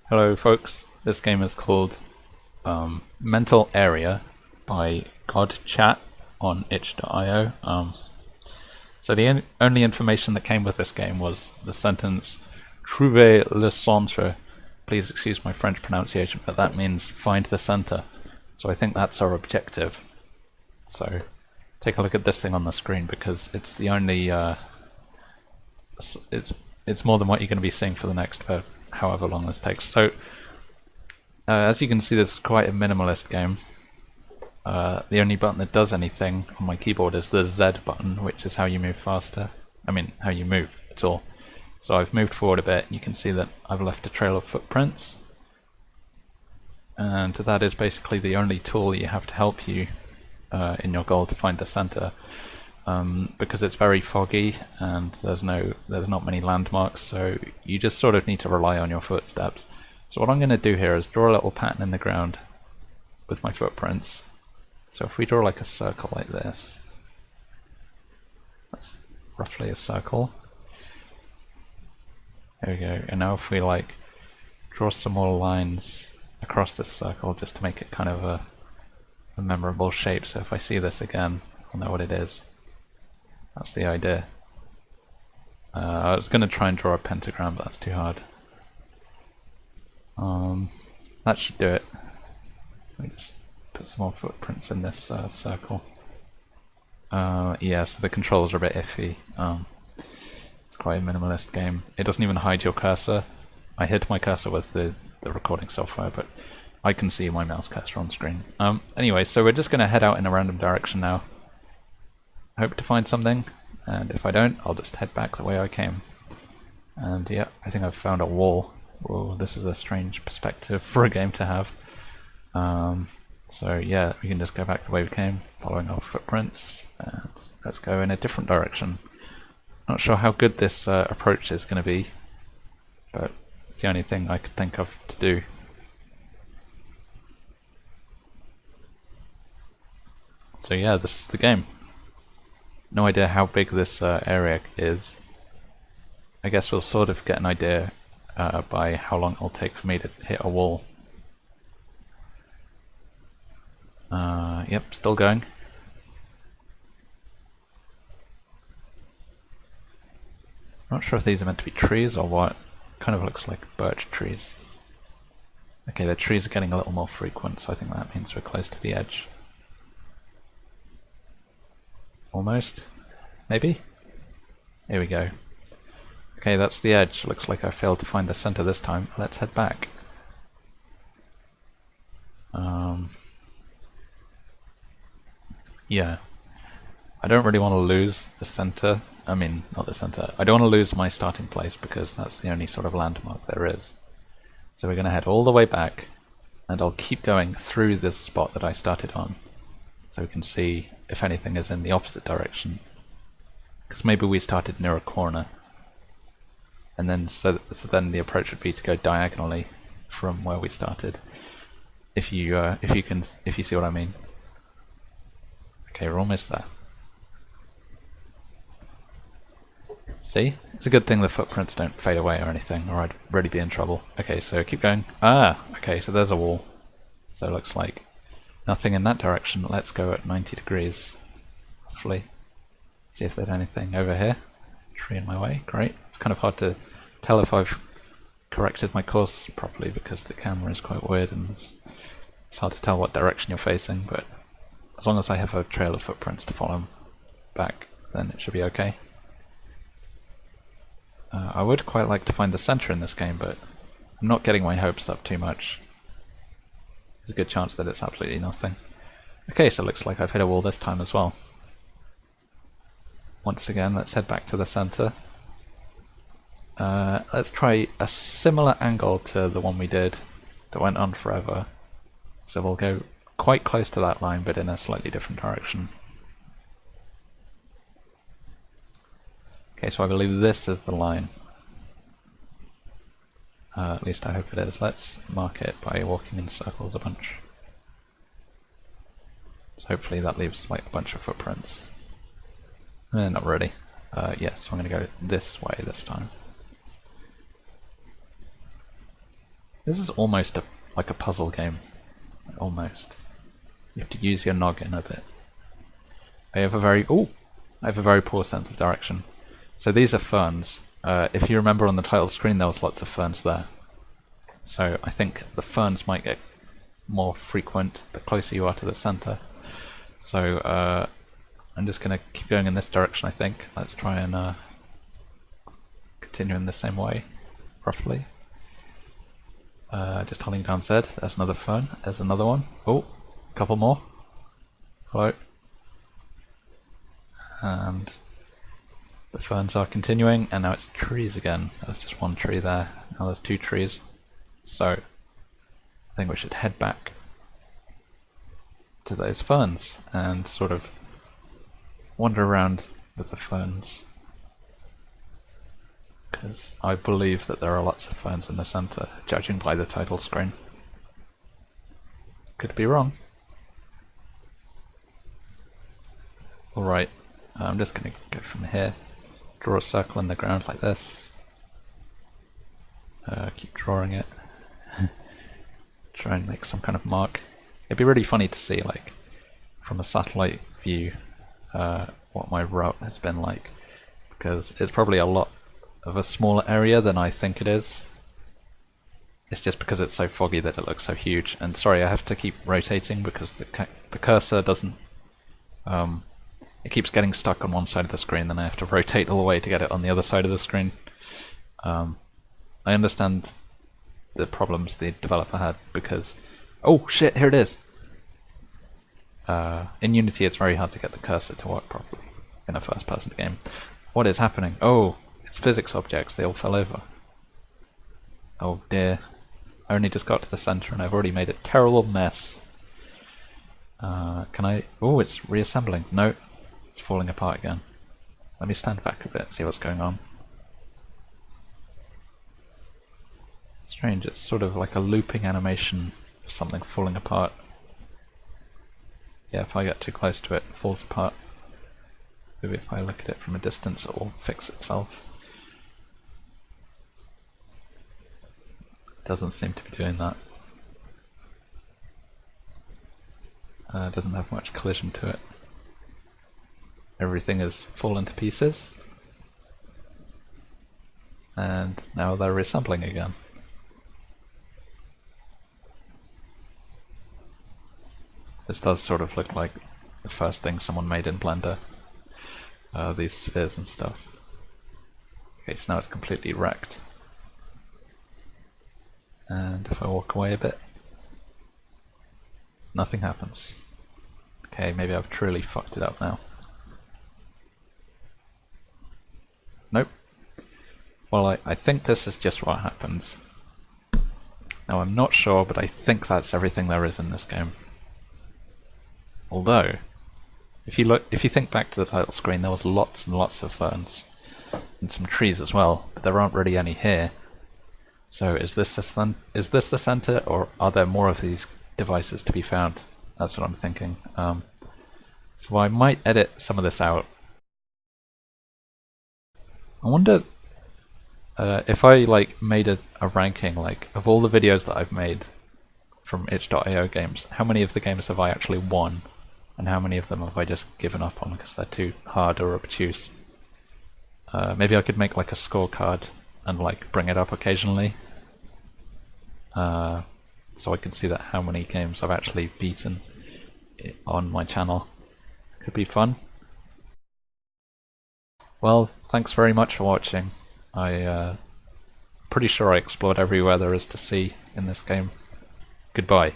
Hello folks, this game is called Mental Area by Godchat on itch.io. So the only information that came with this game was the sentence "Trouver le centre." Please excuse my French pronunciation, but that means find the center. So I think that's our objective. So take a look at this thing on the screen because it's the only it's more than what you're going to be seeing for the next however long this takes. So as you can see, this is quite a minimalist game. The only button that does anything on my keyboard is the Z button, which is how you move faster. I mean, how you move at all. So I've moved forward a bit, and you can see that I've left a trail of footprints. And that is basically the only tool you have to help you in your goal to find the center. Because it's very foggy and there's not many landmarks, so you just sort of need to rely on your footsteps. So what I'm going to do here is draw a little pattern in the ground with my footprints. So if we draw like a circle like this, that's roughly a circle. There we go. And now if we like draw some more lines across this circle just to make it kind of a memorable shape, so if I see this again, I'll know what it is. That's the idea. I was going to try and draw a pentagram, but that's too hard. That should do it. Let me just put some more footprints in this circle. Yeah, so the controls are a bit iffy. It's quite a minimalist game. It doesn't even hide your cursor. I hid my cursor with the recording software, but I can see my mouse cursor on screen. Anyway, so we're just going to head out in a random direction now. Hope to find something, and if I don't, I'll just head back the way I came. And yeah, I think I've found a wall. Whoa, this is a strange perspective for a game to have. So yeah, we can just go back the way we came, following our footprints, and let's go in a different direction. Not sure how good this approach is going to be, but it's the only thing I could think of to do. So yeah, this is the game. No idea how big this area is. I guess we'll sort of get an idea by how long it'll take for me to hit a wall. Yep, still going. Not sure if these are meant to be trees or what. Kind of looks like birch trees. Okay, the trees are getting a little more frequent, so I think that means we're close to the edge. Almost. Maybe? Here we go. Okay, that's the edge. Looks like I failed to find the center this time. Let's head back. Yeah. I don't really want to lose the center. I mean, not the center. I don't want to lose my starting place because that's the only sort of landmark there is. So we're going to head all the way back, and I'll keep going through this spot that I started on, so we can see if anything is in the opposite direction. Because maybe we started near a corner, and then so then the approach would be to go diagonally from where we started. If you see what I mean. Okay, we're almost there. See? It's a good thing the footprints don't fade away or anything, or I'd really be in trouble. Okay, so keep going. Okay, so there's a wall. So it looks like nothing in that direction. Let's go at 90 degrees, roughly. See if there's anything over here. Tree in my way, great. It's kind of hard to tell if I've corrected my course properly because the camera is quite weird and it's hard to tell what direction you're facing, but as long as I have a trail of footprints to follow back, then it should be okay. I would quite like to find the center in this game, but I'm not getting my hopes up too much. There's a good chance that it's absolutely nothing. Okay, so it looks like I've hit a wall this time as well. Once again, let's head back to the center. Let's try a similar angle to the one we did that went on forever. So we'll go quite close to that line, but in a slightly different direction. Okay, so I believe this is the line. At least I hope it is. Let's mark it by walking in circles a bunch. So hopefully that leaves like a bunch of footprints. Not really. Yes, I'm going to go this way this time. This is almost like a puzzle game. Almost. You have to use your noggin a bit. I have a very poor sense of direction. So these are ferns. If you remember on the title screen, there was lots of ferns there. So I think the ferns might get more frequent the closer you are to the center. So I'm just going to keep going in this direction, I think. Let's try and continue in the same way, roughly. Just holding down Z. There's another fern. There's another one. Oh, a couple more. Hello. And the ferns are continuing, and now it's trees again. There's just one tree there. Now there's two trees. So I think we should head back to those ferns and sort of wander around with the ferns, because I believe that there are lots of ferns in the center, judging by the title screen. Could be wrong. Alright, I'm just going to go from here, draw a circle in the ground like this, keep drawing it, try and make some kind of mark. It'd be really funny to see, like, from a satellite view, what my route has been like, because it's probably a lot of a smaller area than I think it is. It's just because it's so foggy that it looks so huge. And sorry, I have to keep rotating because the cursor doesn't... it keeps getting stuck on one side of the screen, then I have to rotate all the way to get it on the other side of the screen. I understand the problems the developer had because... Oh shit, here it is! In Unity it's very hard to get the cursor to work properly in a first-person game. What is happening? Oh, it's physics objects, they all fell over. Oh dear. I only just got to the center and I've already made a terrible mess. Can I... Oh, it's reassembling. No, it's falling apart again. Let me stand back a bit, see what's going on. Strange, it's sort of like a looping animation of something falling apart. Yeah, if I get too close to it, it falls apart. Maybe if I look at it from a distance, it will fix itself. It doesn't seem to be doing that. It doesn't have much collision to it. Everything has fallen to pieces. And now they're reassembling again. This does sort of look like the first thing someone made in Blender. These spheres and stuff. Okay, so now it's completely wrecked. And if I walk away a bit, nothing happens. Okay, maybe I've truly fucked it up now. Nope. Well, I think this is just what happens. Now I'm not sure, but I think that's everything there is in this game. Although, if you think back to the title screen, there was lots and lots of ferns and some trees as well, but there aren't really any here. So is this the center, or are there more of these devices to be found? That's what I'm thinking. So I might edit some of this out. I wonder if I made a ranking of all the videos that I've made from itch.io games, how many of the games have I actually won? And how many of them have I just given up on because they're too hard or obtuse? Maybe I could make a scorecard and bring it up occasionally, so I can see that how many games I've actually beaten on my channel. Could be fun. Well, thanks very much for watching. I'm pretty sure I explored everywhere there is to see in this game. Goodbye.